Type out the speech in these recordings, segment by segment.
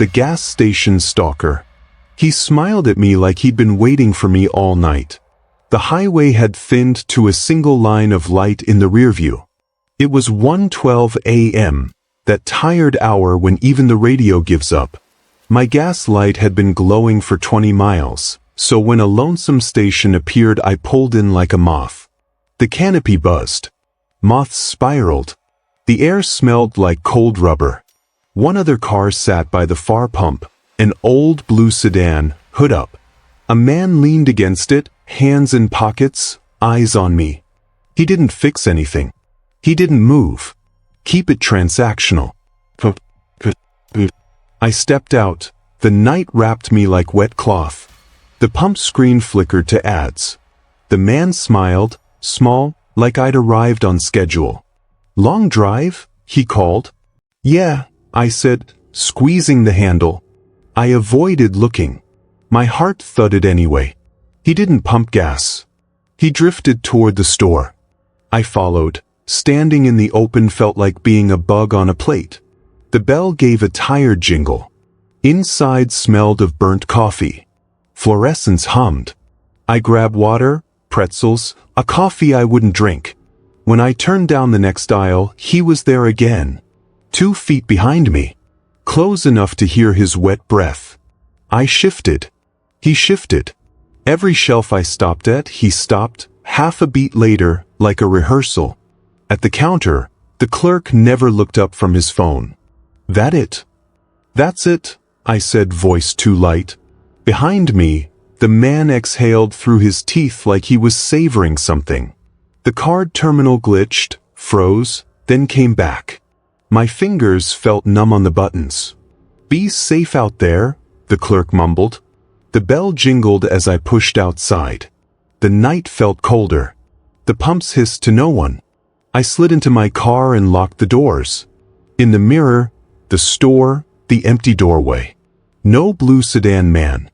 the gas station stalker. He smiled at me like he'd been waiting for me all night. The highway had thinned to a single line of light in the rearview. It was 1:12 a.m., that tired hour when even the radio gives up. My gas light had been glowing for 20 miles, so when a lonesome station appeared I pulled in like a moth. The canopy buzzed. Moths spiraled. The air smelled like cold rubber. One other car sat by the far pump, an old blue sedan, hood up. A man leaned against it, hands in pockets, eyes on me. He didn't fix anything. He didn't move. Keep it transactional. I stepped out. The night wrapped me like wet cloth. The pump screen flickered to ads. The man smiled, small, like I'd arrived on schedule. "Long drive?" he called. "Yeah," I said, squeezing the handle. I avoided looking. My heart thudded anyway. He didn't pump gas. He drifted toward the store. I followed. Standing in the open felt like being a bug on a plate. The bell gave a tired jingle. Inside smelled of burnt coffee. Fluorescence hummed. I grabbed water, pretzels, a coffee I wouldn't drink. When I turned down the next aisle, he was there again. 2 feet behind me. Close enough to hear his wet breath. I shifted. He shifted. Every shelf I stopped at, he stopped, half a beat later, like a rehearsal. At the counter, the clerk never looked up from his phone. "That it?" "That's it," I said, voice too light. Behind me, the man exhaled through his teeth like he was savoring something. The card terminal glitched, froze, then came back. My fingers felt numb on the buttons. "Be safe out there," the clerk mumbled. The bell jingled as I pushed outside. The night felt colder. The pumps hissed to no one. I slid into my car and locked the doors. In the mirror, the store, the empty doorway. No blue sedan man.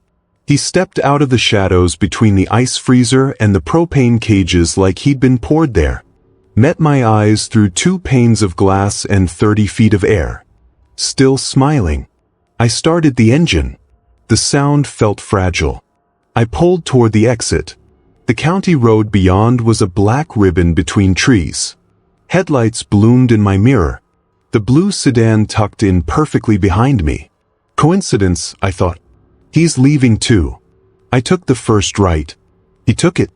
He stepped out of the shadows between the ice freezer and the propane cages like he'd been poured there. Met my eyes through 2 panes of glass and 30 feet of air. Still smiling. I started the engine. The sound felt fragile. I pulled toward the exit. The county road beyond was a black ribbon between trees. Headlights bloomed in my mirror. The blue sedan tucked in perfectly behind me. Coincidence, I thought. He's leaving too. I took the first right. He took it.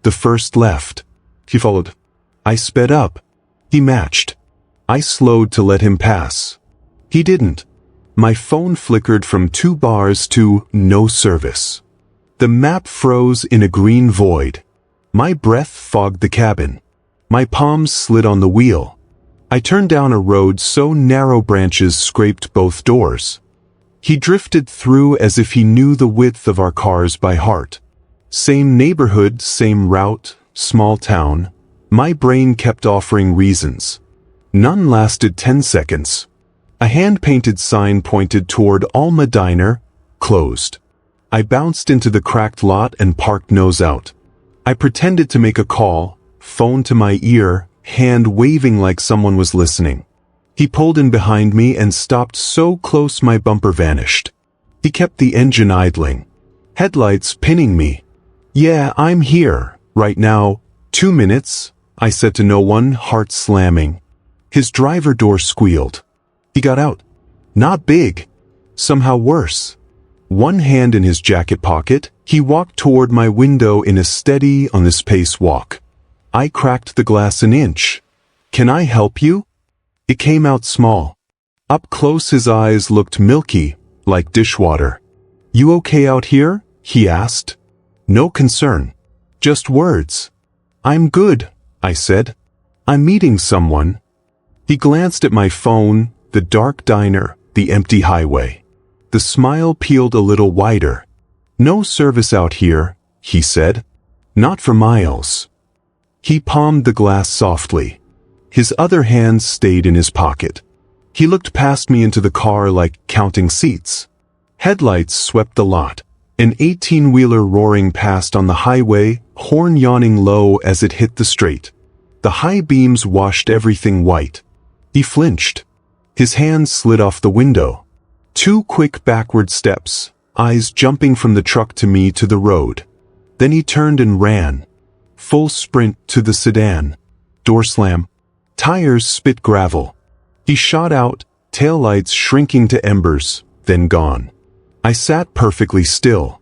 The first left. He followed. I sped up. He matched. I slowed to let him pass. He didn't. My phone flickered from 2 bars to no service. The map froze in a green void. My breath fogged the cabin. My palms slid on the wheel. I turned down a road so narrow branches scraped both doors. He drifted through as if he knew the width of our cars by heart. Same neighborhood, same route, small town. My brain kept offering reasons. None lasted 10 seconds. A hand-painted sign pointed toward Alma Diner, closed. I bounced into the cracked lot and parked nose out. I pretended to make a call, phone to my ear, hand waving like someone was listening. He pulled in behind me and stopped so close my bumper vanished. He kept the engine idling. Headlights pinning me. "Yeah, I'm here, right now. 2 minutes," I said to no one, heart slamming. His driver door squealed. He got out. Not big. Somehow worse. One hand in his jacket pocket, he walked toward my window in a steady, on this pace walk. I cracked the glass an inch. "Can I help you?" It came out small. Up close his eyes looked milky, like dishwater. "You okay out here?" he asked. No concern. Just words. "I'm good," I said. "I'm meeting someone." He glanced at my phone, the dark diner, the empty highway. The smile peeled a little wider. "No service out here," he said. "Not for miles." He palmed the glass softly. His other hand stayed in his pocket. He looked past me into the car like counting seats. Headlights swept the lot. An 18-wheeler roaring past on the highway, horn yawning low as it hit the straight. The high beams washed everything white. He flinched. His hand slid off the window. 2 quick backward steps, eyes jumping from the truck to me to the road. Then he turned and ran. Full sprint to the sedan. Door slam. Tires spit gravel. He shot out, taillights shrinking to embers, then gone. I sat perfectly still.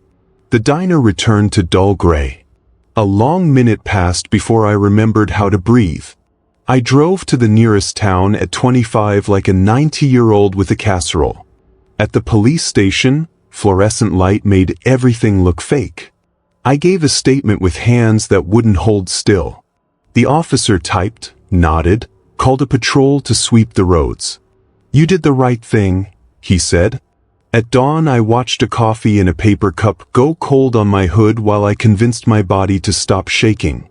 The diner returned to dull gray. A long minute passed before I remembered how to breathe. I drove to the nearest town at 25 like a 90-year-old with a casserole. At the police station, fluorescent light made everything look fake. I gave a statement with hands that wouldn't hold still. The officer typed, nodded, called a patrol to sweep the roads. "You did the right thing," he said. At dawn I watched a coffee in a paper cup go cold on my hood while I convinced my body to stop shaking.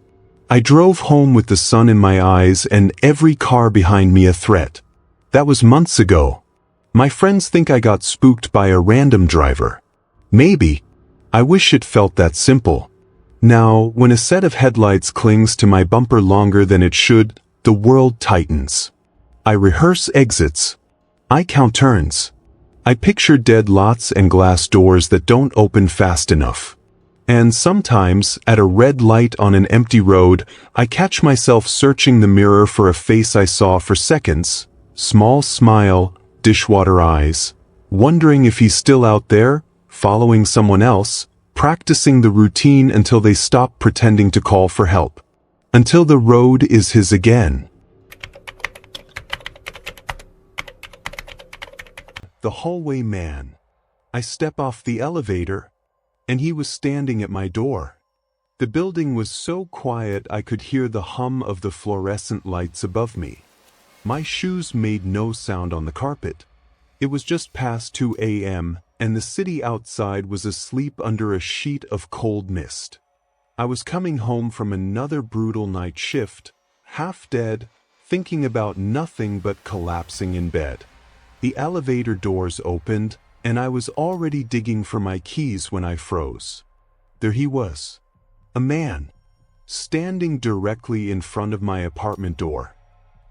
I drove home with the sun in my eyes and every car behind me a threat. That was months ago. My friends think I got spooked by a random driver. Maybe. I wish it felt that simple. Now, when a set of headlights clings to my bumper longer than it should, the world tightens. I rehearse exits. I count turns. I picture dead lots and glass doors that don't open fast enough. And sometimes, at a red light on an empty road, I catch myself searching the mirror for a face I saw for seconds. Small smile, dishwater eyes. Wondering if he's still out there, following someone else, practicing the routine until they stop pretending to call for help. Until the road is his again. The hallway man. I step off the elevator, and he was standing at my door. The building was so quiet I could hear the hum of the fluorescent lights above me. My shoes made no sound on the carpet. It was just past 2 a.m., and the city outside was asleep under a sheet of cold mist. I was coming home from another brutal night shift, half dead, thinking about nothing but collapsing in bed. The elevator doors opened, and I was already digging for my keys when I froze. There he was. A man. Standing directly in front of my apartment door.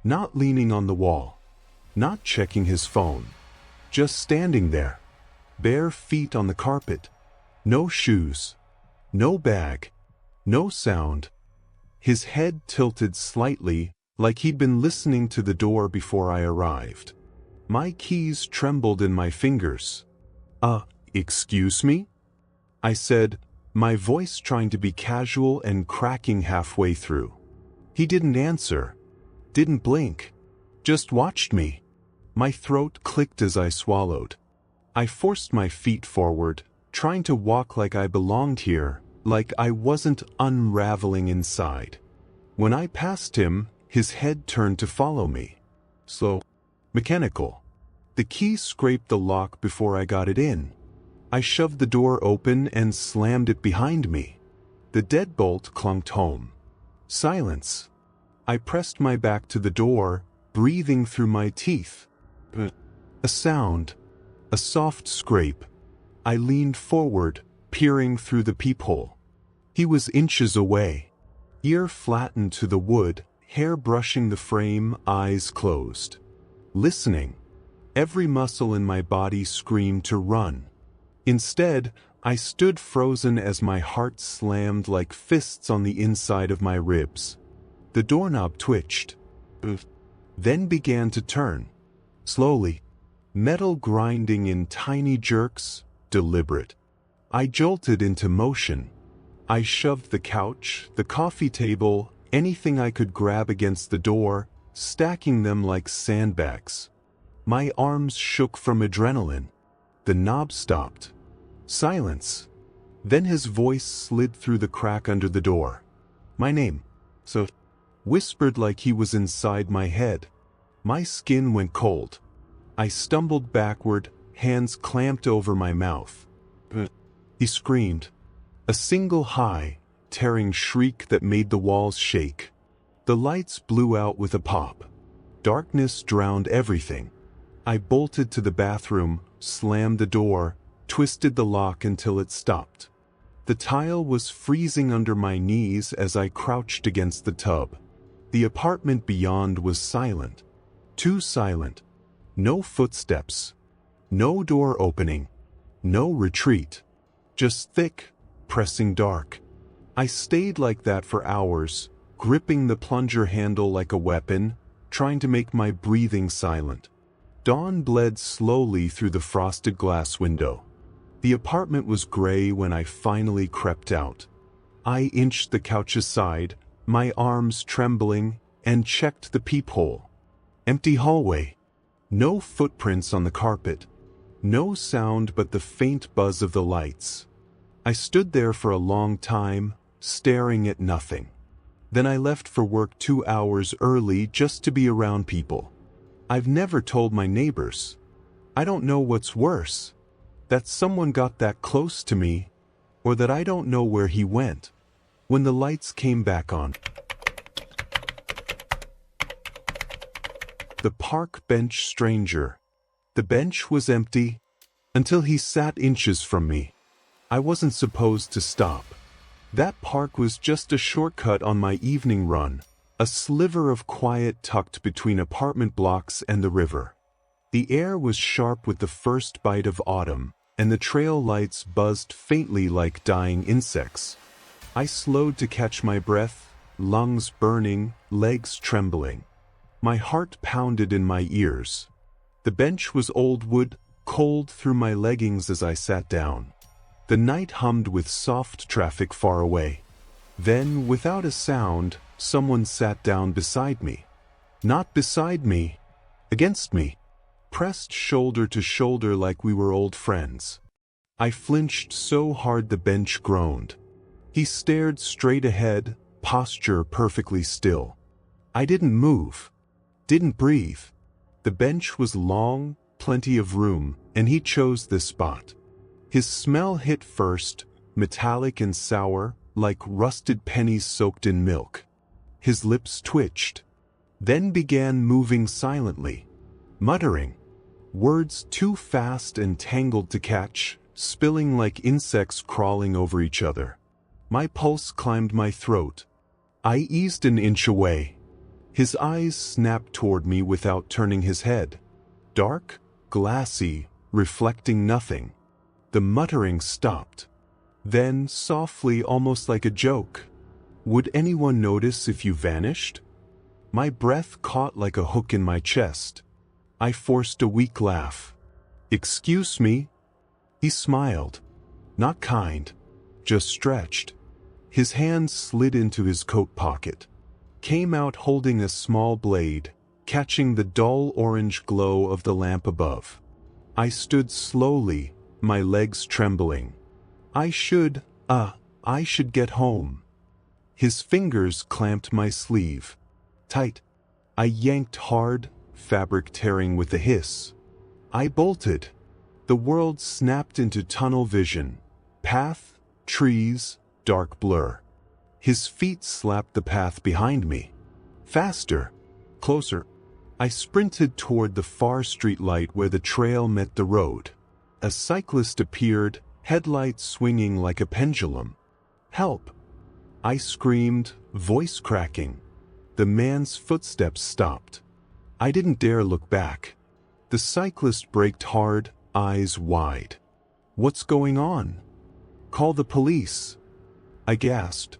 Not leaning on the wall. Not checking his phone. Just standing there. Bare feet on the carpet. No shoes. No bag. No sound. His head tilted slightly, like he'd been listening to the door before I arrived. My keys trembled in my fingers. Excuse me?" I said, my voice trying to be casual and cracking halfway through. He didn't answer. Didn't blink. Just watched me. My throat clicked as I swallowed. I forced my feet forward, trying to walk like I belonged here, like I wasn't unraveling inside. When I passed him, his head turned to follow me. Slow. Mechanical. The key scraped the lock before I got it in. I shoved the door open and slammed it behind me. The deadbolt clunked home. Silence. I pressed my back to the door, breathing through my teeth. A sound. A soft scrape. I leaned forward, peering through the peephole. He was inches away. Ear flattened to the wood, hair brushing the frame, eyes closed. Listening. Every muscle in my body screamed to run. Instead, I stood frozen as my heart slammed like fists on the inside of my ribs. The doorknob twitched. Then began to turn. Slowly. Metal grinding in tiny jerks, deliberate. I jolted into motion. I shoved the couch, the coffee table, anything I could grab against the door, stacking them like sandbags. My arms shook from adrenaline. The knob stopped. Silence. Then his voice slid through the crack under the door. My name. So, whispered like he was inside my head. My skin went cold. I stumbled backward, hands clamped over my mouth. He screamed. A single high, tearing shriek that made the walls shake. The lights blew out with a pop. Darkness drowned everything. I bolted to the bathroom, slammed the door, twisted the lock until it stopped. The tile was freezing under my knees as I crouched against the tub. The apartment beyond was silent. Too silent. No footsteps. No door opening. No retreat. Just thick, pressing dark. I stayed like that for hours, gripping the plunger handle like a weapon, trying to make my breathing silent. Dawn bled slowly through the frosted glass window. The apartment was gray when I finally crept out. I inched the couch aside, my arms trembling, and checked the peephole. Empty hallway. No footprints on the carpet. No sound but the faint buzz of the lights. I stood there for a long time, staring at nothing. Then I left for work 2 hours early just to be around people. I've never told my neighbors. I don't know what's worse. That someone got that close to me, or that I don't know where he went. When the lights came back on. The park bench stranger. The bench was empty, until he sat inches from me. I wasn't supposed to stop. That park was just a shortcut on my evening run, a sliver of quiet tucked between apartment blocks and the river. The air was sharp with the first bite of autumn, and the trail lights buzzed faintly like dying insects. I slowed to catch my breath, lungs burning, legs trembling. My heart pounded in my ears. The bench was old wood, cold through my leggings as I sat down. The night hummed with soft traffic far away. Then, without a sound, someone sat down beside me. Not beside me, against me, pressed shoulder to shoulder like we were old friends. I flinched so hard the bench groaned. He stared straight ahead, posture perfectly still. I didn't move, didn't breathe. The bench was long, plenty of room, and he chose this spot. His smell hit first, metallic and sour, like rusted pennies soaked in milk. His lips twitched, then began moving silently, muttering, words too fast and tangled to catch, spilling like insects crawling over each other. My pulse climbed my throat. I eased an inch away. His eyes snapped toward me without turning his head. Dark, glassy, reflecting nothing. The muttering stopped. Then, softly, almost like a joke, "Would anyone notice if you vanished?" My breath caught like a hook in my chest. I forced a weak laugh. "Excuse me?" He smiled. Not kind, just stretched. His hand slid into his coat pocket. Came out holding a small blade, catching the dull orange glow of the lamp above. I stood slowly, my legs trembling. I should get home. His fingers clamped my sleeve. Tight. I yanked hard, fabric tearing with a hiss. I bolted. The world snapped into tunnel vision. Path, trees, dark blur. His feet slapped the path behind me. Faster. Closer. I sprinted toward the far street light where the trail met the road. A cyclist appeared, headlights swinging like a pendulum. "Help!" I screamed, voice cracking. The man's footsteps stopped. I didn't dare look back. The cyclist braked hard, eyes wide. "What's going on?" "Call the police." I gasped.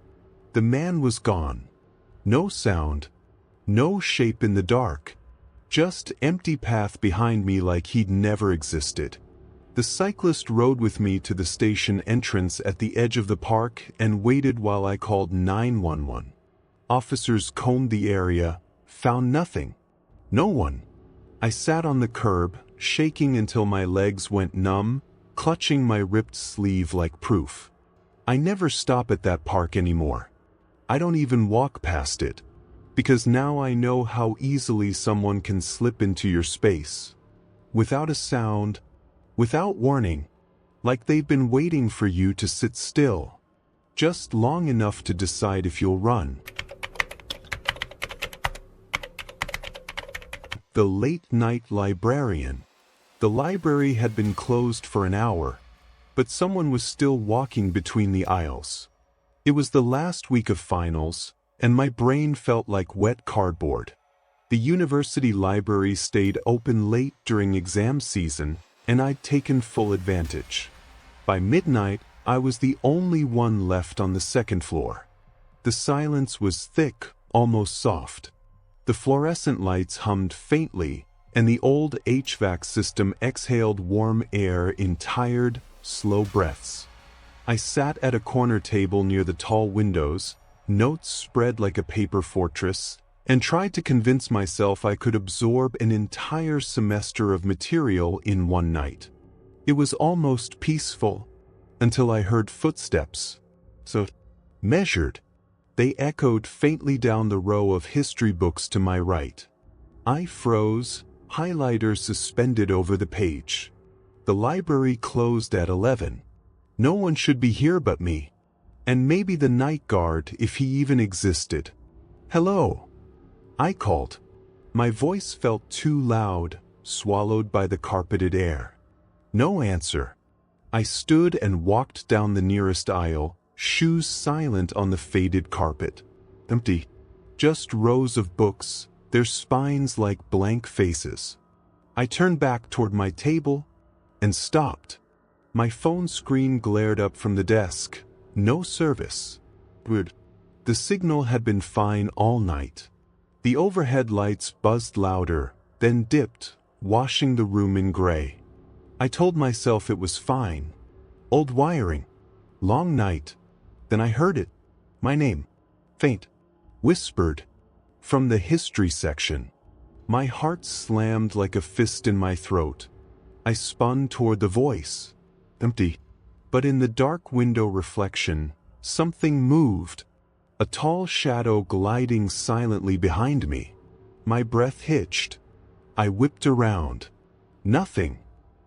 The man was gone. No sound, no shape in the dark. Just empty path behind me like he'd never existed. The cyclist rode with me to the station entrance at the edge of the park and waited while I called 911. Officers combed the area, found nothing. No one. I sat on the curb, shaking until my legs went numb, clutching my ripped sleeve like proof. I never stop at that park anymore. I don't even walk past it, because now I know how easily someone can slip into your space. Without a sound, without warning, like they've been waiting for you to sit still, just long enough to decide if you'll run. The late-night librarian. The library had been closed for an hour, but someone was still walking between the aisles. It was the last week of finals, and my brain felt like wet cardboard. The university library stayed open late during exam season, and I'd taken full advantage. By midnight, I was the only one left on the second floor. The silence was thick, almost soft. The fluorescent lights hummed faintly, and the old HVAC system exhaled warm air in tired, slow breaths. I sat at a corner table near the tall windows, notes spread like a paper fortress, and tried to convince myself I could absorb an entire semester of material in one night. It was almost peaceful, until I heard footsteps. So, measured. They echoed faintly down the row of history books to my right. I froze, highlighter suspended over the page. The library closed at 11. No one should be here but me. And maybe the night guard, if he even existed. "Hello," I called. My voice felt too loud, swallowed by the carpeted air. No answer. I stood and walked down the nearest aisle, shoes silent on the faded carpet. Empty. Just rows of books, their spines like blank faces. I turned back toward my table and stopped. My phone screen glared up from the desk. No service. Weird. The signal had been fine all night. The overhead lights buzzed louder, then dipped, washing the room in gray. I told myself it was fine. Old wiring. Long night. Then I heard it. My name. Faint. Whispered. From the history section. My heart slammed like a fist in my throat. I spun toward the voice. Empty. But in the dark window reflection, something moved. A tall shadow gliding silently behind me. My breath hitched. I whipped around. Nothing.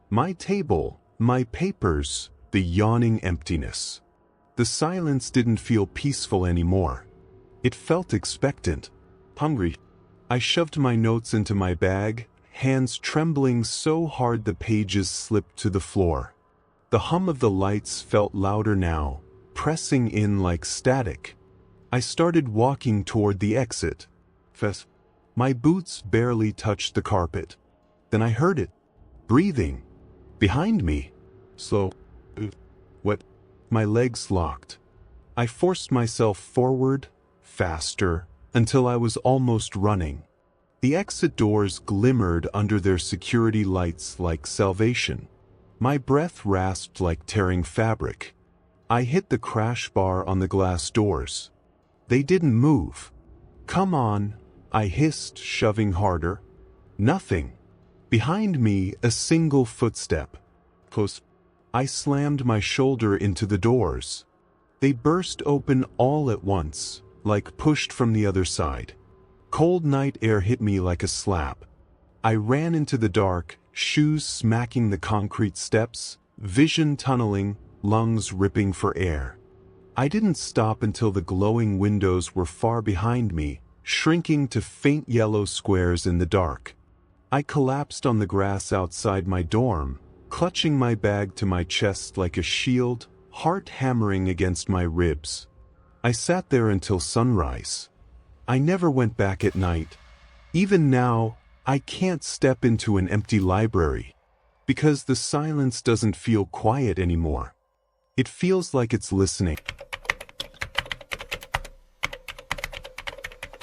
My table, my papers, the yawning emptiness. The silence didn't feel peaceful anymore. It felt expectant. Hungry. I shoved my notes into my bag, hands trembling so hard the pages slipped to the floor. The hum of the lights felt louder now, pressing in like static. I started walking toward the exit. My boots barely touched the carpet. Then I heard it. Breathing. Behind me. Slow. What? My legs locked. I forced myself forward, faster, until I was almost running. The exit doors glimmered under their security lights like salvation. My breath rasped like tearing fabric. I hit the crash bar on the glass doors. They didn't move. "Come on," I hissed, shoving harder. Nothing. Behind me, a single footstep. Close. I slammed my shoulder into the doors. They burst open all at once, like pushed from the other side. Cold night air hit me like a slap. I ran into the dark, shoes smacking the concrete steps, vision tunneling, lungs ripping for air. I didn't stop until the glowing windows were far behind me, shrinking to faint yellow squares in the dark. I collapsed on the grass outside my dorm, clutching my bag to my chest like a shield, heart hammering against my ribs. I sat there until sunrise. I never went back at night. Even now, I can't step into an empty library, because the silence doesn't feel quiet anymore. It feels like it's listening.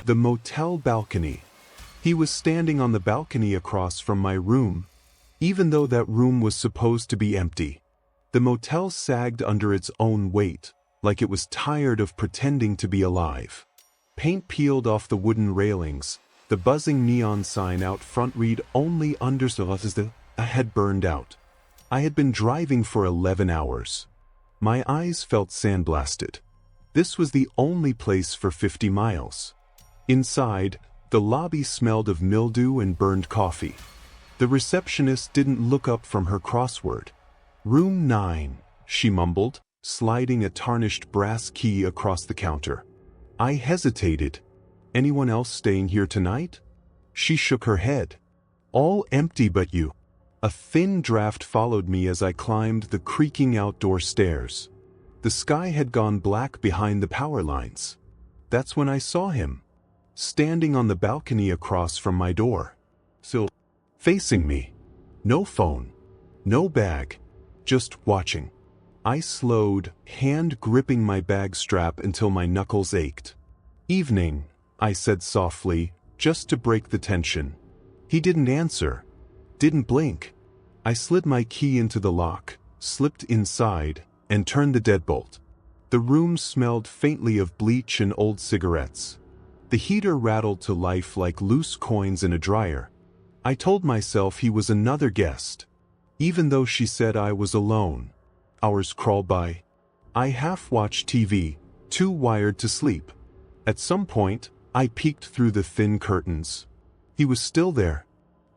The motel balcony. He was standing on the balcony across from my room, even though that room was supposed to be empty. The motel sagged under its own weight, like it was tired of pretending to be alive. Paint peeled off the wooden railings, the buzzing neon sign out front read only understood had burned out. I had been driving for 11 hours. My eyes felt sandblasted. This was the only place for 50 miles. Inside, the lobby smelled of mildew and burned coffee. The receptionist didn't look up from her crossword. "Room 9, she mumbled, sliding a tarnished brass key across the counter. I hesitated. "Anyone else staying here tonight?" She shook her head. "All empty but you." A thin draft followed me as I climbed the creaking outdoor stairs. The sky had gone black behind the power lines. That's when I saw him, standing on the balcony across from my door. Still facing me. No phone. No bag. Just watching. I slowed, hand gripping my bag strap until my knuckles ached. "Evening," I said softly, just to break the tension. He didn't answer. Didn't blink. I slid my key into the lock, slipped inside, and turned the deadbolt. The room smelled faintly of bleach and old cigarettes. The heater rattled to life like loose coins in a dryer. I told myself he was another guest, even though she said I was alone. Hours crawled by. I half-watched TV, too wired to sleep. At some point, I peeked through the thin curtains. He was still there.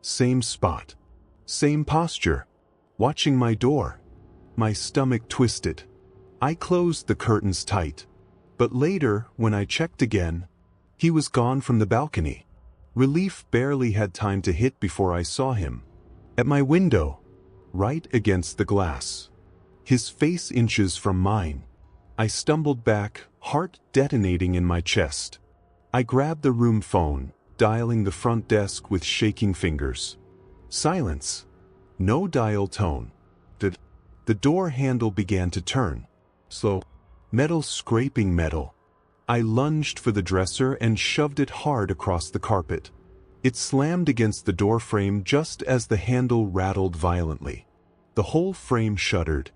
Same spot. Same posture. Watching my door. My stomach twisted. I closed the curtains tight. But later, when I checked again, he was gone from the balcony. Relief barely had time to hit before I saw him. At my window. Right against the glass. His face inches from mine. I stumbled back, heart detonating in my chest. I grabbed the room phone, dialing the front desk with shaking fingers. Silence. No dial tone. The door handle began to turn. Slow. Metal scraping metal. I lunged for the dresser and shoved it hard across the carpet. It slammed against the door frame just as the handle rattled violently. The whole frame shuddered.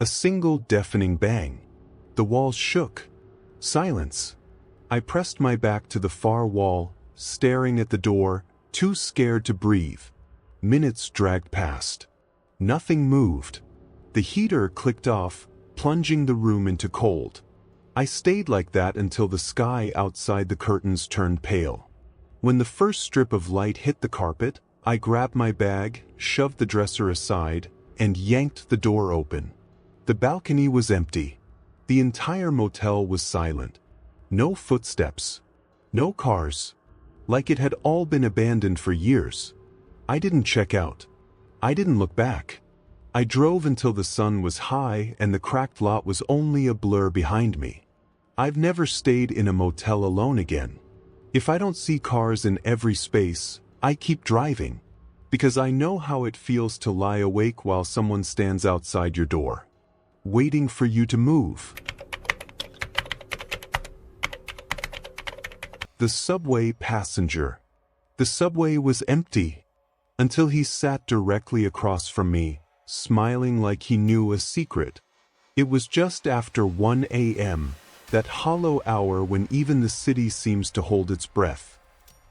A single deafening bang. The walls shook. Silence. I pressed my back to the far wall, staring at the door, too scared to breathe. Minutes dragged past. Nothing moved. The heater clicked off, plunging the room into cold. I stayed like that until the sky outside the curtains turned pale. When the first strip of light hit the carpet, I grabbed my bag, shoved the dresser aside, and yanked the door open. The balcony was empty. The entire motel was silent. No footsteps. No cars. Like it had all been abandoned for years. I didn't check out. I didn't look back. I drove until the sun was high and the cracked lot was only a blur behind me. I've never stayed in a motel alone again. If I don't see cars in every space, I keep driving. Because I know how it feels to lie awake while someone stands outside your door, waiting for you to move. The subway passenger. The subway was empty, until he sat directly across from me, smiling like he knew a secret. It was just after 1 a.m., that hollow hour when even the city seems to hold its breath.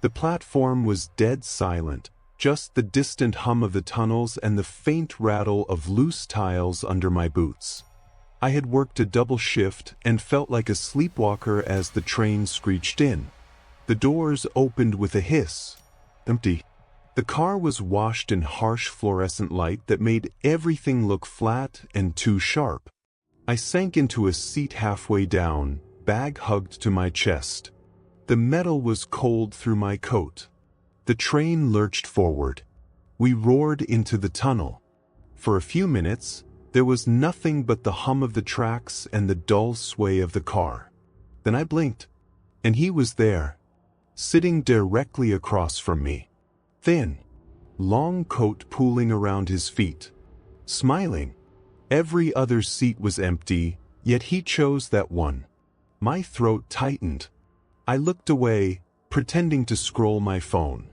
The platform was dead silent, just the distant hum of the tunnels and the faint rattle of loose tiles under my boots. I had worked a double shift and felt like a sleepwalker as the train screeched in. The doors opened with a hiss. Empty. The car was washed in harsh fluorescent light that made everything look flat and too sharp. I sank into a seat halfway down, bag hugged to my chest. The metal was cold through my coat. The train lurched forward. We roared into the tunnel. For a few minutes, there was nothing but the hum of the tracks and the dull sway of the car. Then I blinked, and he was there, sitting directly across from me. Thin, long coat pooling around his feet. Smiling. Every other seat was empty, yet he chose that one. My throat tightened. I looked away, pretending to scroll my phone.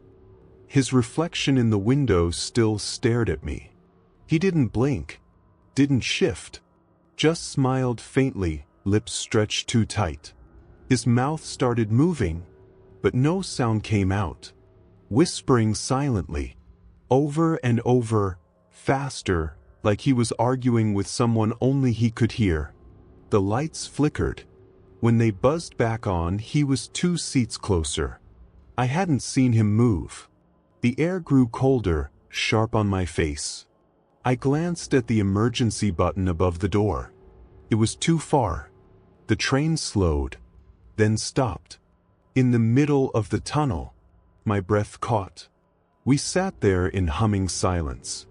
His reflection in the window still stared at me. He didn't blink, didn't shift, just smiled faintly, lips stretched too tight. His mouth started moving, but no sound came out. Whispering silently, over and over, faster, like he was arguing with someone only he could hear. The lights flickered. When they buzzed back on, he was 2 seats closer. I hadn't seen him move. The air grew colder, sharp on my face. I glanced at the emergency button above the door. It was too far. The train slowed, then stopped. In the middle of the tunnel, my breath caught. We sat there in humming silence.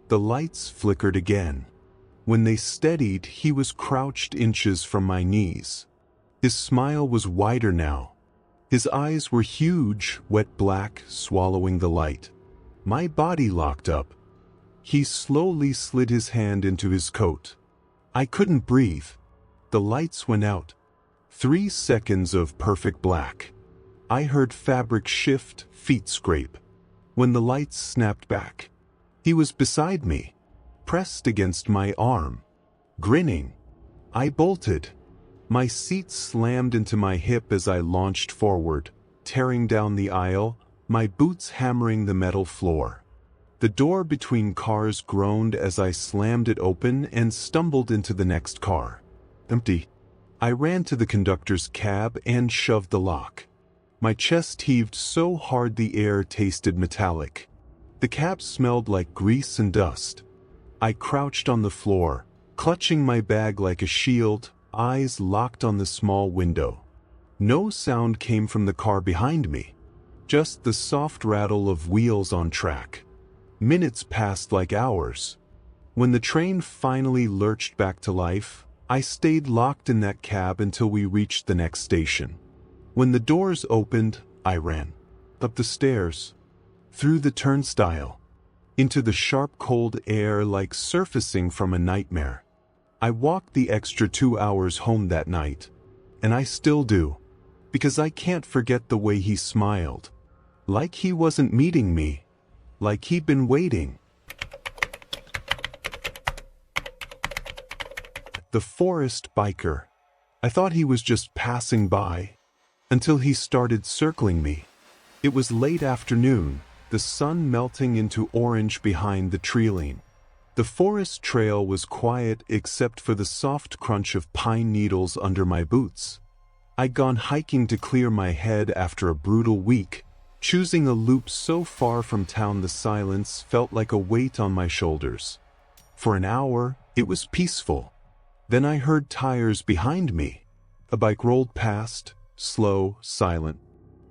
The lights flickered again. When they steadied, he was crouched inches from my knees. His smile was wider now. His eyes were huge, wet black, swallowing the light. My body locked up. He slowly slid his hand into his coat. I couldn't breathe. The lights went out. 3 seconds of perfect black. I heard fabric shift, feet scrape. When the lights snapped back, he was beside me, pressed against my arm, grinning. I bolted. My seat slammed into my hip as I launched forward, tearing down the aisle, my boots hammering the metal floor. The door between cars groaned as I slammed it open and stumbled into the next car. Empty. I ran to the conductor's cab and shoved the lock. My chest heaved so hard the air tasted metallic. The cab smelled like grease and dust. I crouched on the floor, clutching my bag like a shield, eyes locked on the small window. No sound came from the car behind me, just the soft rattle of wheels on track. Minutes passed like hours. When the train finally lurched back to life, I stayed locked in that cab until we reached the next station. When the doors opened, I ran. Up the stairs, through the turnstile, into the sharp cold air like surfacing from a nightmare. I walked the extra 2 hours home that night, and I still do, because I can't forget the way he smiled. Like he wasn't meeting me, like he'd been waiting. The forest biker. I thought he was just passing by, until he started circling me. It was late afternoon, the sun melting into orange behind the tree-line. The forest trail was quiet except for the soft crunch of pine needles under my boots. I'd gone hiking to clear my head after a brutal week. Choosing a loop so far from town, the silence felt like a weight on my shoulders. For an hour, it was peaceful. Then I heard tires behind me. A bike rolled past, slow, silent.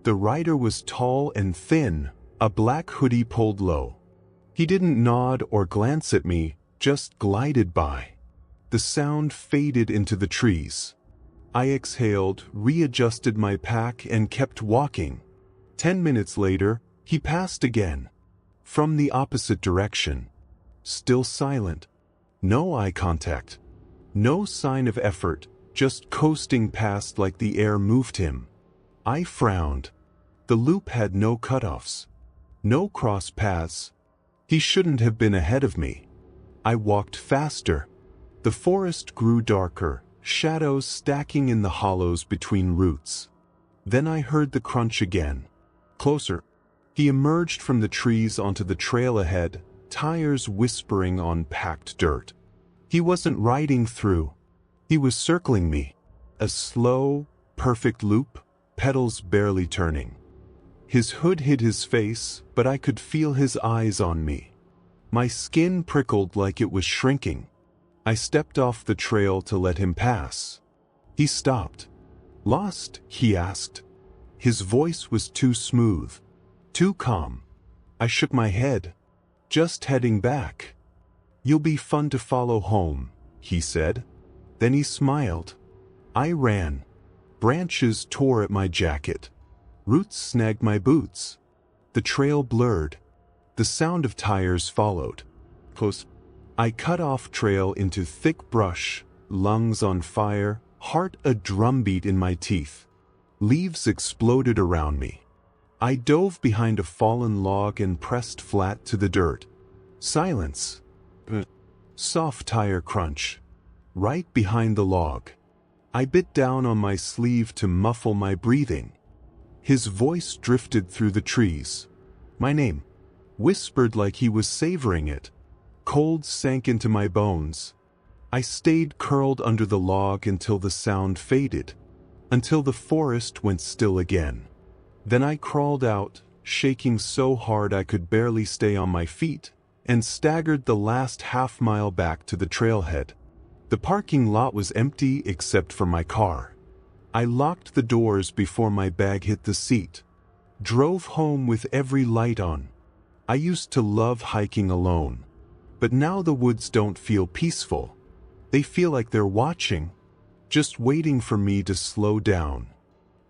The rider was tall and thin, a black hoodie pulled low. He didn't nod or glance at me, just glided by. The sound faded into the trees. I exhaled, readjusted my pack, and kept walking. 10 minutes later, he passed again. From the opposite direction. Still silent. No eye contact. No sign of effort, just coasting past like the air moved him. I frowned. The loop had no cutoffs. No cross paths. He shouldn't have been ahead of me. I walked faster. The forest grew darker, shadows stacking in the hollows between roots. Then I heard the crunch again. Closer. He emerged from the trees onto the trail ahead, tires whispering on packed dirt. He wasn't riding through. He was circling me. A slow, perfect loop, pedals barely turning. His hood hid his face, but I could feel his eyes on me. My skin prickled like it was shrinking. I stepped off the trail to let him pass. He stopped. "Lost?" he asked. His voice was too smooth, too calm. I shook my head. "Just heading back. You'll be fun to follow home," he said. Then he smiled. I ran. Branches tore at my jacket. Roots snagged my boots. The trail blurred. The sound of tires followed. Close. I cut off trail into thick brush, lungs on fire, heart a drumbeat in my teeth. Leaves exploded around me. I dove behind a fallen log and pressed flat to the dirt. Silence. Soft tire crunch. Right behind the log. I bit down on my sleeve to muffle my breathing. His voice drifted through the trees. My name. Whispered like he was savoring it. Cold sank into my bones. I stayed curled under the log until the sound faded. Until the forest went still again. Then I crawled out, shaking so hard I could barely stay on my feet, and staggered the last half-mile back to the trailhead. The parking lot was empty except for my car. I locked the doors before my bag hit the seat. Drove home with every light on. I used to love hiking alone. But now the woods don't feel peaceful. They feel like they're watching, just waiting for me to slow down.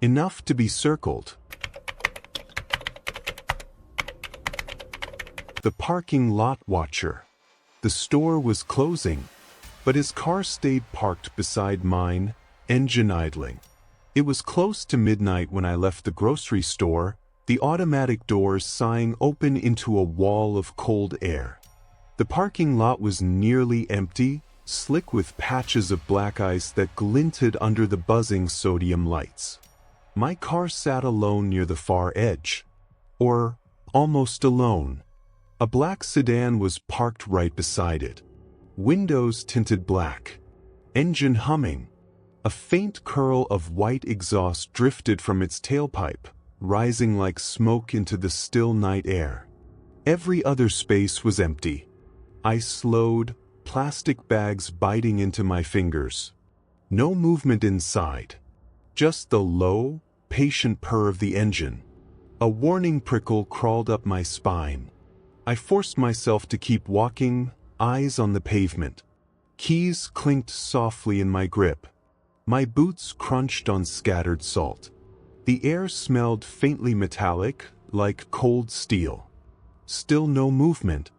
Enough to be circled. The parking lot watcher. The store was closing, but his car stayed parked beside mine, engine idling. It was close to midnight when I left the grocery store, the automatic doors sighing open into a wall of cold air. The parking lot was nearly empty, slick with patches of black ice that glinted under the buzzing sodium lights. My car sat alone near the far edge. Or almost alone. A black sedan was parked right beside it. Windows tinted black. Engine humming. A faint curl of white exhaust drifted from its tailpipe, rising like smoke into the still night air. Every other space was empty. I slowed, plastic bags biting into my fingers. No movement inside. Just the low, patient purr of the engine. A warning prickle crawled up my spine. I forced myself to keep walking, eyes on the pavement. Keys clinked softly in my grip. My boots crunched on scattered salt. The air smelled faintly metallic, like cold steel. Still no movement.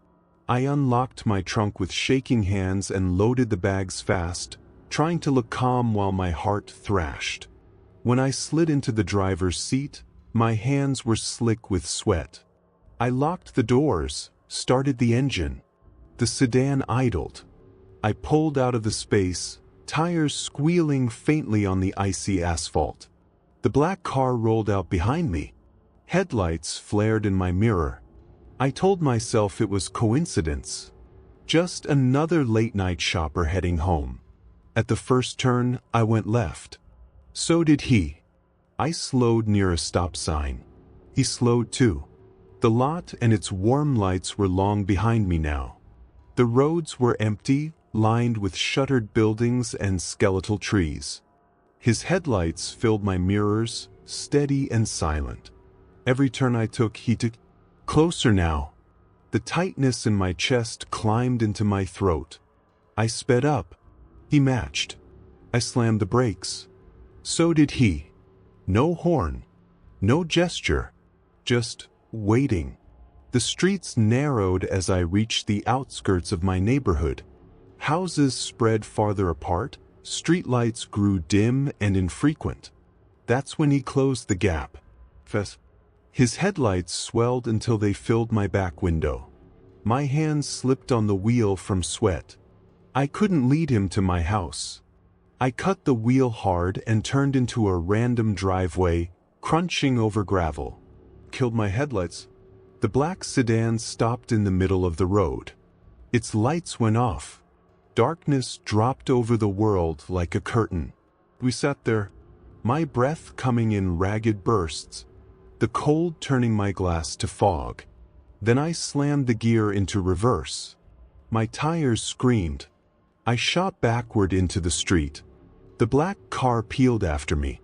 I unlocked my trunk with shaking hands and loaded the bags fast, trying to look calm while my heart thrashed. When I slid into the driver's seat, my hands were slick with sweat. I locked the doors, started the engine. The sedan idled. I pulled out of the space, tires squealing faintly on the icy asphalt. The black car rolled out behind me. Headlights flared in my mirror. I told myself it was coincidence. Just another late-night shopper heading home. At the first turn, I went left. So did he. I slowed near a stop sign. He slowed too. The lot and its warm lights were long behind me now. The roads were empty, lined with shuttered buildings and skeletal trees. His headlights filled my mirrors, steady and silent. Every turn I took, he took closer now. The tightness in my chest climbed into my throat. I sped up. He matched. I slammed the brakes. So did he. No horn. No gesture. Just waiting. The streets narrowed as I reached the outskirts of my neighborhood. Houses spread farther apart, streetlights grew dim and infrequent. That's when he closed the gap. His headlights swelled until they filled my back window. My hands slipped on the wheel from sweat. I couldn't lead him to my house. I cut the wheel hard and turned into a random driveway, crunching over gravel. Killed my headlights. The black sedan stopped in the middle of the road. Its lights went off. Darkness dropped over the world like a curtain. We sat there, my breath coming in ragged bursts, the cold turning my glass to fog. Then I slammed the gear into reverse. My tires screamed. I shot backward into the street. The black car peeled after me.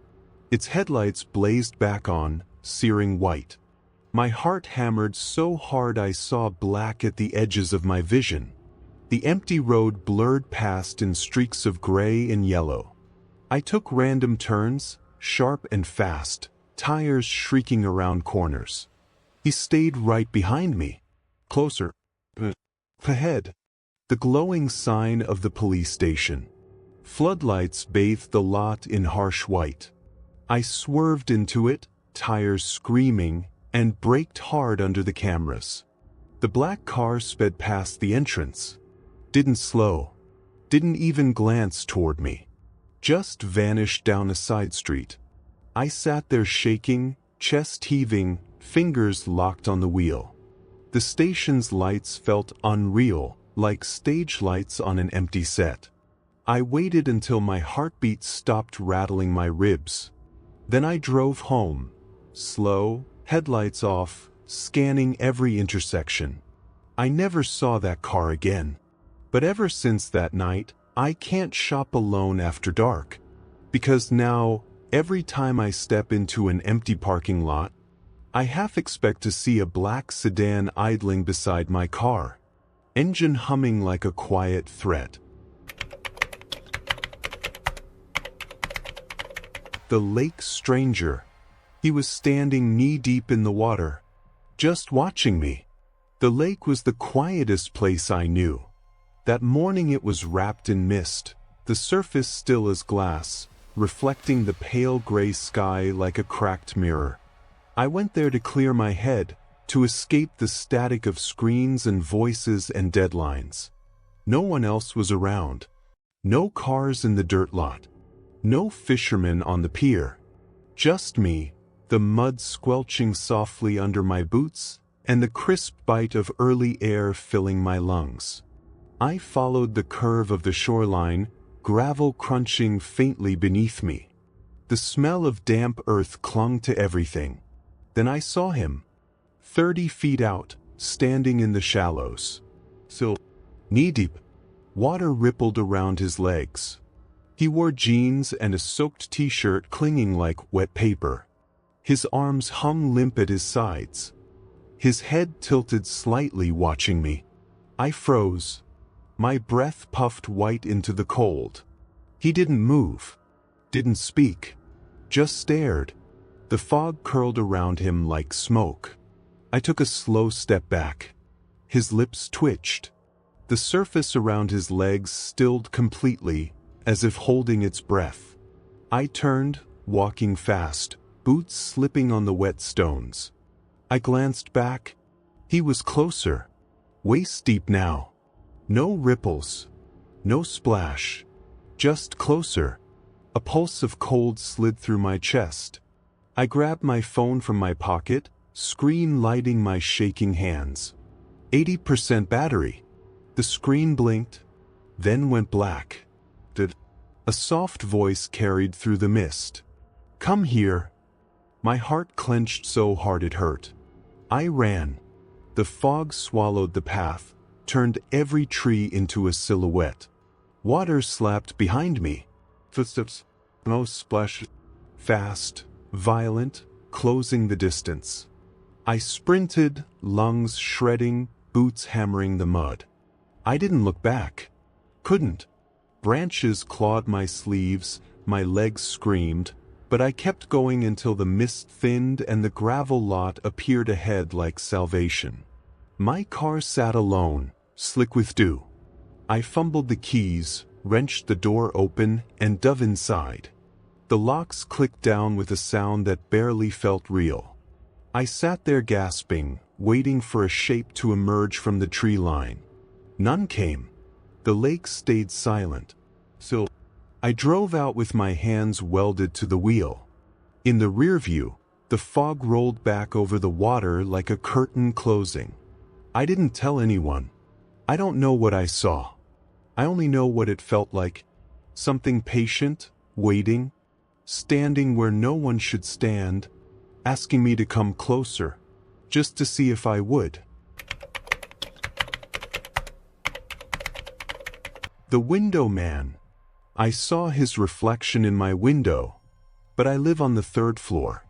Its headlights blazed back on, searing white. My heart hammered so hard I saw black at the edges of my vision. The empty road blurred past in streaks of gray and yellow. I took random turns, sharp and fast, tires shrieking around corners. He stayed right behind me. Closer. Ahead. The glowing sign of the police station. Floodlights bathed the lot in harsh white. I swerved into it, tires screaming, and braked hard under the cameras. The black car sped past the entrance. Didn't slow. Didn't even glance toward me. Just vanished down a side street. I sat there shaking, chest heaving, fingers locked on the wheel. The station's lights felt unreal, like stage lights on an empty set. I waited until my heartbeat stopped rattling my ribs. Then I drove home, slow, headlights off, scanning every intersection. I never saw that car again. But ever since that night, I can't shop alone after dark. Because now, every time I step into an empty parking lot, I half expect to see a black sedan idling beside my car, engine humming like a quiet threat. The lake stranger. He was standing knee-deep in the water, just watching me. The lake was the quietest place I knew. That morning it was wrapped in mist, the surface still as glass, reflecting the pale gray sky like a cracked mirror. I went there to clear my head, to escape the static of screens and voices and deadlines. No one else was around. No cars in the dirt lot. No fishermen on the pier. Just me, the mud squelching softly under my boots, and the crisp bite of early air filling my lungs. I followed the curve of the shoreline, gravel crunching faintly beneath me. The smell of damp earth clung to everything. Then I saw him, 30 feet out, standing in the shallows. So, knee-deep, water rippled around his legs. He wore jeans and a soaked t-shirt clinging like wet paper. His arms hung limp at his sides. His head tilted slightly, watching me. I froze. My breath puffed white into the cold. He didn't move, didn't speak, just stared. The fog curled around him like smoke. I took a slow step back. His lips twitched. The surface around his legs stilled completely, as if holding its breath. I turned, walking fast, boots slipping on the wet stones. I glanced back. He was closer, waist deep now. No ripples, no splash, just closer. A pulse of cold slid through my chest. I grabbed my phone from my pocket, screen lighting my shaking hands. 80% battery. The screen blinked, then went black. A soft voice carried through the mist. "Come here." My heart clenched so hard it hurt. I ran. The fog swallowed the path, turned every tree into a silhouette. Water slapped behind me. Footsteps, no splash, fast, violent, closing the distance. I sprinted, lungs shredding, boots hammering the mud. I didn't look back. Couldn't. Branches clawed my sleeves, my legs screamed, but I kept going until the mist thinned and the gravel lot appeared ahead like salvation. My car sat alone, slick with dew. I fumbled the keys, wrenched the door open, and dove inside. The locks clicked down with a sound that barely felt real. I sat there gasping, waiting for a shape to emerge from the tree line. None came. The lake stayed silent. So, I drove out with my hands welded to the wheel. In the rear view, the fog rolled back over the water like a curtain closing. I didn't tell anyone. I don't know what I saw. I only know what it felt like. Something patient, waiting, standing where no one should stand, asking me to come closer, just to see if I would. The window man. I saw his reflection in my window, but I live on the 3rd floor.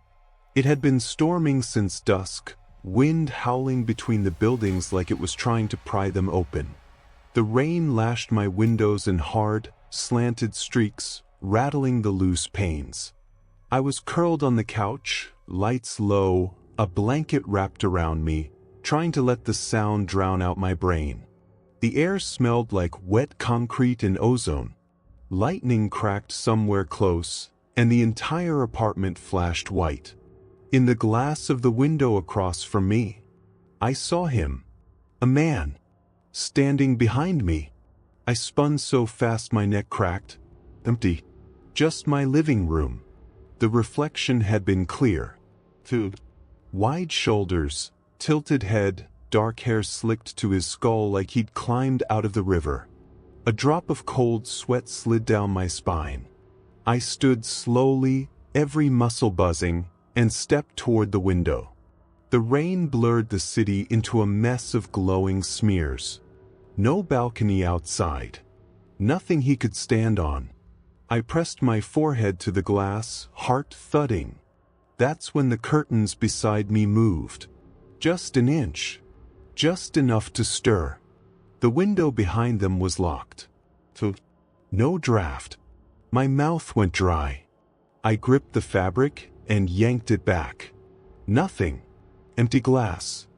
It had been storming since dusk, wind howling between the buildings like it was trying to pry them open. The rain lashed my windows in hard, slanted streaks, rattling the loose panes. I was curled on the couch, lights low, a blanket wrapped around me, trying to let the sound drown out my brain. The air smelled like wet concrete and ozone. Lightning cracked somewhere close, and the entire apartment flashed white. In the glass of the window across from me, I saw him. A man. Standing behind me. I spun so fast my neck cracked. Empty. Just my living room. The reflection had been clear. Wide shoulders, tilted head, dark hair slicked to his skull like he'd climbed out of the river. A drop of cold sweat slid down my spine. I stood slowly, every muscle buzzing, and stepped toward the window. The rain blurred the city into a mess of glowing smears. No balcony outside. Nothing he could stand on. I pressed my forehead to the glass, heart thudding. That's when the curtains beside me moved. Just an inch. Just enough to stir. The window behind them was locked. No draft. My mouth went dry. I gripped the fabric and yanked it back. Nothing. Empty glass.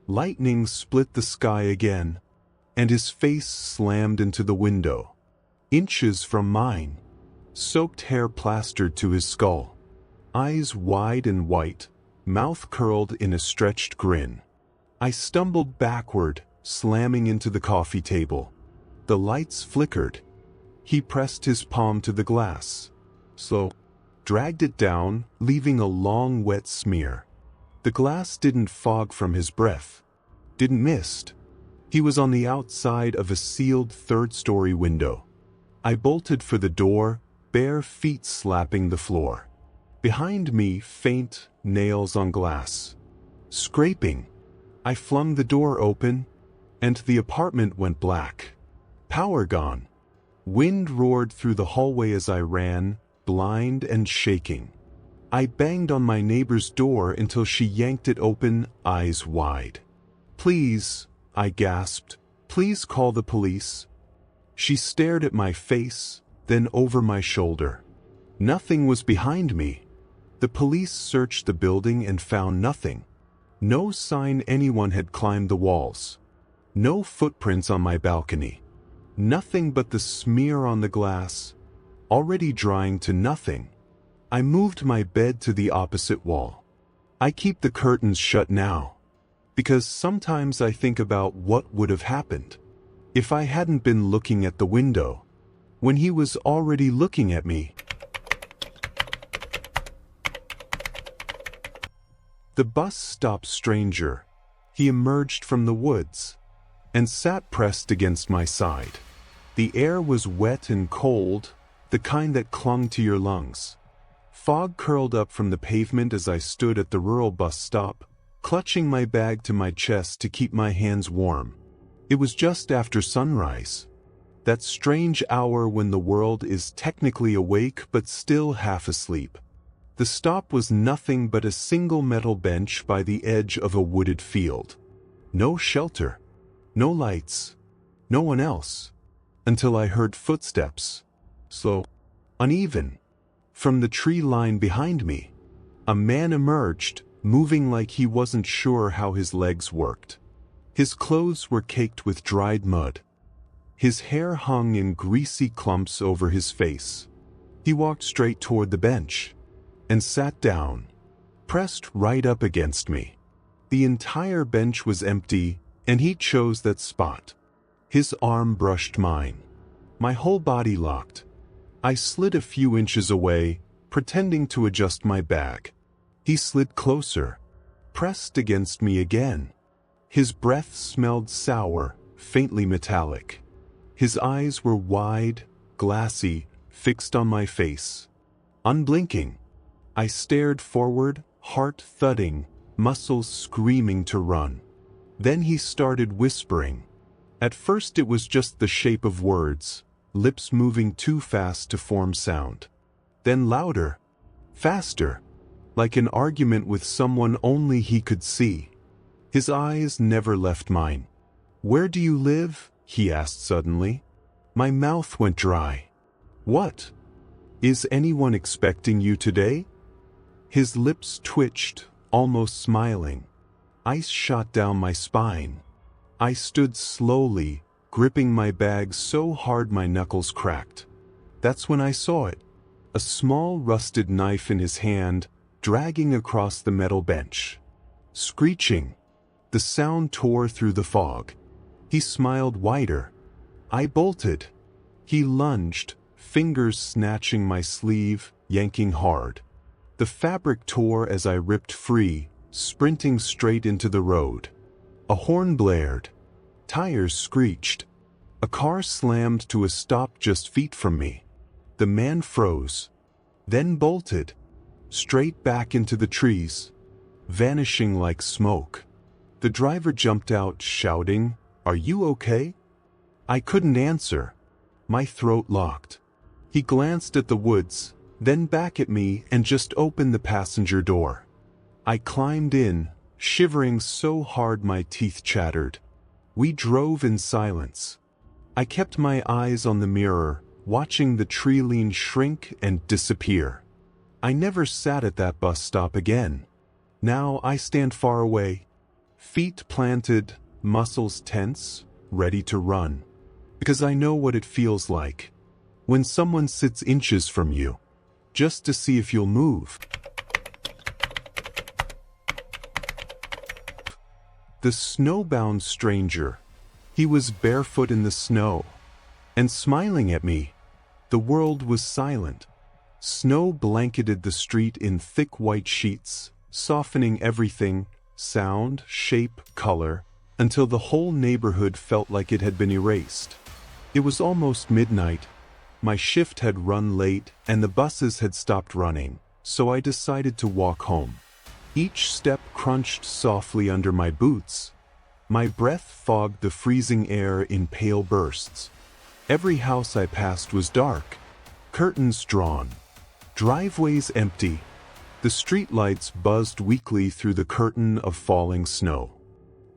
Lightning split the sky again. and his face slammed into the window. Inches from mine. Soaked hair plastered to his skull. Eyes wide and white, mouth curled in a stretched grin. I stumbled backward, slamming into the coffee table. The lights flickered. He pressed his palm to the glass. Slow. Dragged it down, leaving a long wet smear. The glass didn't fog from his breath. Didn't mist. He was on the outside of a sealed third-story window. I bolted for the door, bare feet slapping the floor. Behind me, faint nails on glass. Scraping. I flung the door open, and the apartment went black. Power gone. Wind roared through the hallway as I ran, blind and shaking. I banged on my neighbor's door until she yanked it open, eyes wide. "Please," I gasped, "please call the police." She stared at my face, then over my shoulder. Nothing was behind me. The police searched the building and found nothing. No sign anyone had climbed the walls. No footprints on my balcony. Nothing but the smear on the glass, already drying to nothing. I moved my bed to the opposite wall. I keep the curtains shut now, because sometimes I think about what would have happened if I hadn't been looking at the window, when he was already looking at me. The bus stopped stranger. He emerged from the woods and sat pressed against my side. The air was wet and cold, the kind that clung to your lungs. Fog curled up from the pavement as I stood at the rural bus stop, clutching my bag to my chest to keep my hands warm. It was just after sunrise. That strange hour when the world is technically awake but still half asleep. The stop was nothing but a single metal bench by the edge of a wooded field. No shelter. No lights. No one else. Until I heard footsteps. Slow. Uneven. From the tree line behind me. A man emerged, moving like he wasn't sure how his legs worked. His clothes were caked with dried mud. His hair hung in greasy clumps over his face. He walked straight toward the bench and sat down, pressed right up against me. The entire bench was empty, and he chose that spot. His arm brushed mine. My whole body locked. I slid a few inches away, pretending to adjust my bag. He slid closer, pressed against me again. His breath smelled sour, faintly metallic. His eyes were wide, glassy, fixed on my face. Unblinking. I stared forward, heart thudding, muscles screaming to run. Then he started whispering. At first it was just the shape of words, lips moving too fast to form sound. Then louder, faster, like an argument with someone only he could see. His eyes never left mine. "Where do you live?" he asked suddenly. My mouth went dry. "What? Is anyone expecting you today?" His lips twitched, almost smiling. Ice shot down my spine. I stood slowly, gripping my bag so hard my knuckles cracked. That's when I saw it. A small rusted knife in his hand, dragging across the metal bench. Screeching. The sound tore through the fog. He smiled wider. I bolted. He lunged, fingers snatching my sleeve, yanking hard. The fabric tore as I ripped free, sprinting straight into the road. A horn blared. Tires screeched. A car slammed to a stop just feet from me. The man froze, then bolted, straight back into the trees, vanishing like smoke. The driver jumped out, shouting, "Are you okay?" I couldn't answer. My throat locked. He glanced at the woods, then back at me and just opened the passenger door. I climbed in, shivering so hard my teeth chattered. We drove in silence. I kept my eyes on the mirror, watching the tree lean shrink and disappear. I never sat at that bus stop again. Now I stand far away, feet planted, muscles tense, ready to run. Because I know what it feels like when someone sits inches from you, just to see if you'll move. The snowbound stranger. He was barefoot in the snow, and smiling at me. The world was silent. Snow blanketed the street in thick white sheets, softening everything, sound, shape, color, until the whole neighborhood felt like it had been erased. It was almost midnight. My shift had run late and the buses had stopped running, so I decided to walk home. Each step crunched softly under my boots. My breath fogged the freezing air in pale bursts. Every house I passed was dark, curtains drawn, driveways empty. The streetlights buzzed weakly through the curtain of falling snow.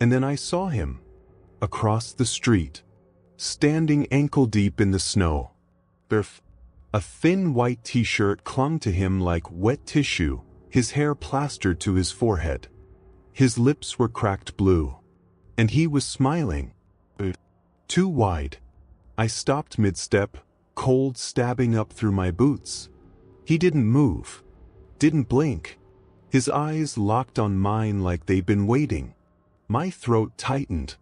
And then I saw him, across the street, standing ankle-deep in the snow. A thin white t-shirt clung to him like wet tissue, his hair plastered to his forehead. His lips were cracked blue. And he was smiling. Too wide. I stopped mid-step, cold stabbing up through my boots. He didn't move. Didn't blink. His eyes locked on mine like they'd been waiting. My throat tightened.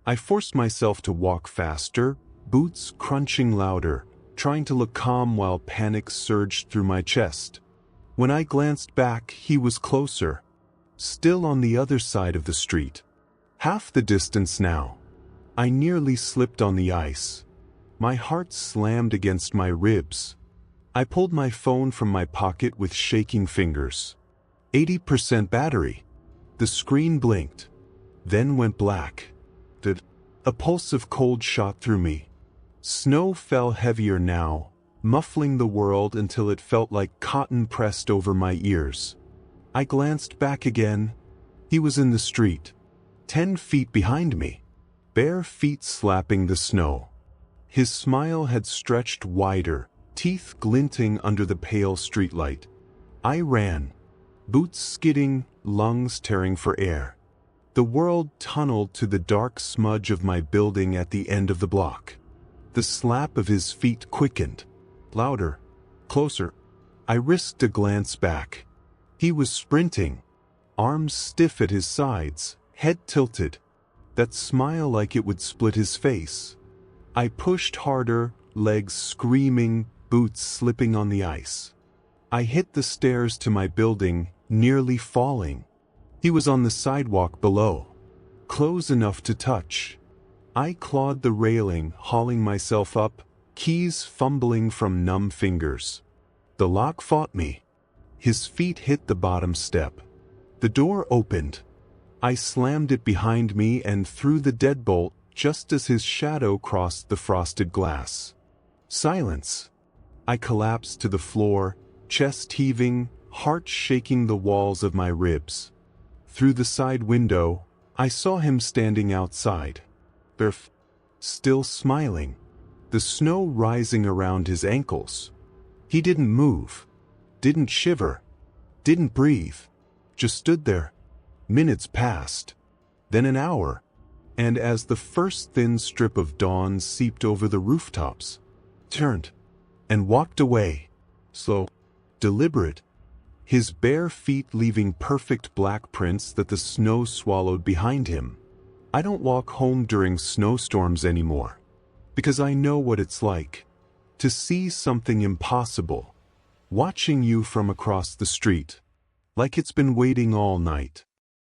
I forced myself to walk faster, boots crunching louder, trying to look calm while panic surged through my chest. When I glanced back, he was closer, still on the other side of the street. Half the distance now. I nearly slipped on the ice. My heart slammed against my ribs. I pulled my phone from my pocket with shaking fingers. 80% battery. The screen blinked, then went black. A pulse of cold shot through me. Snow fell heavier now, muffling the world until it felt like cotton pressed over my ears. I glanced back again. He was in the street, 10 feet behind me, bare feet slapping the snow. His smile had stretched wider, teeth glinting under the pale streetlight. I ran, boots skidding, lungs tearing for air. The world tunneled to the dark smudge of my building at the end of the block. The slap of his feet quickened. Louder. Closer. I risked a glance back. He was sprinting, arms stiff at his sides, head tilted, that smile like it would split his face. I pushed harder, legs screaming, boots slipping on the ice. I hit the stairs to my building, nearly falling. He was on the sidewalk below, close enough to touch. I clawed the railing, hauling myself up, keys fumbling from numb fingers. The lock fought me. His feet hit the bottom step. The door opened. I slammed it behind me and threw the deadbolt just as his shadow crossed the frosted glass. Silence. I collapsed to the floor, chest heaving, heart shaking the walls of my ribs. Through the side window, I saw him standing outside. Still smiling. The snow rising around his ankles. He didn't move. Didn't shiver. Didn't breathe. Just stood there. Minutes passed. Then an hour. And as the first thin strip of dawn seeped over the rooftops, turned and walked away. Slow. Deliberate. His bare feet leaving perfect black prints that the snow swallowed behind him. I don't walk home during snowstorms anymore, because I know what it's like to see something impossible, watching you from across the street, like it's been waiting all night.